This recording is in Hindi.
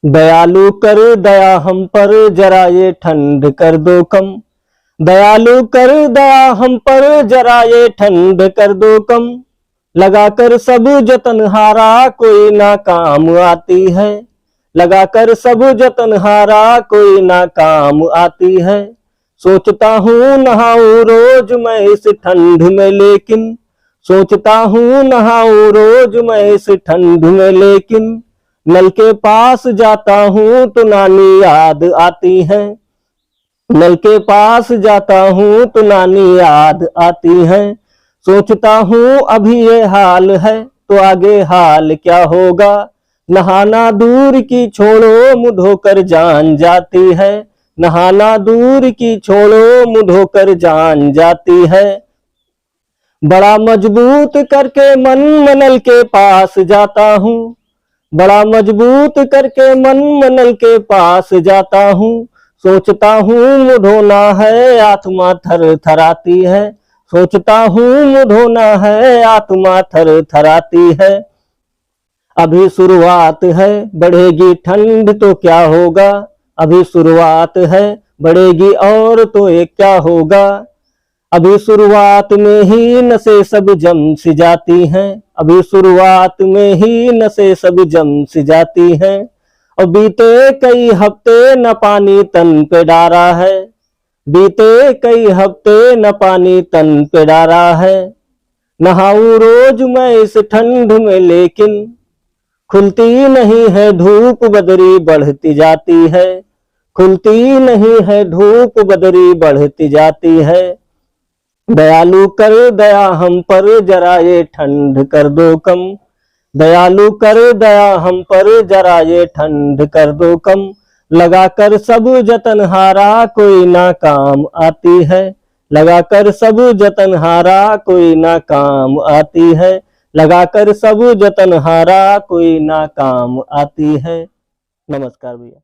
दयालु कर दया हम पर, जरा ये ठंड कर दो कम। दयालु कर दया हम पर, जरा ये ठंड कर दो कम। लगाकर सब जतन हारा, कोई ना काम आती है। लगाकर सब जतन हारा, कोई ना काम आती है। सोचता हूँ नहाऊं रोज मैं इस ठंड में, लेकिन सोचता हूँ नहाऊं रोज मैं इस ठंड में, लेकिन नल के पास जाता हूँ तो नानी याद आती है। नल के पास जाता हूँ तो नानी याद आती है। सोचता हूँ अभी ये हाल है तो आगे हाल क्या होगा। नहाना दूर की छोड़ो, मुँह धोकर जान जाती है। नहाना दूर की छोड़ो, मुँह धोकर जान जाती है। बड़ा मजबूत करके मन नल के पास जाता हूँ। बड़ा मजबूत करके मन नल के पास जाता हूँ। सोचता हूँ मुँह धोना है, आत्मा थर थराती है। सोचता हूँ मुँह धोना है, आत्मा थर थराती है। अभी शुरुआत है, बढ़ेगी ठंड तो क्या होगा। अभी शुरुआत है, बढ़ेगी और तो ये क्या होगा। अभी शुरुआत में ही नसें सब जम सी जाती हैं। अभी शुरुआत में ही नसें सब जम सी जाती हैं। और बीते कई हफ्ते न पानी तन पे डारा है। बीते कई हफ्ते न पानी तन पे डारा है। नहाऊं रोज मैं इस ठंड में, लेकिन खुलती नहीं है धूप, बदरी बढ़ती जाती है। खुलती नहीं है धूप, बदरी बढ़ती जाती है। दयालु कर दया हम पर, जरा ये ठंड कर दो कम। दयालु कर दया हम पर, जरा ये ठंड कर दो कम। लगाकर सब जतन हारा, कोई ना काम आती है। लगाकर सब जतन हारा, कोई ना काम आती है। लगाकर सब जतन हारा, कोई ना काम आती है। नमस्कार भैया।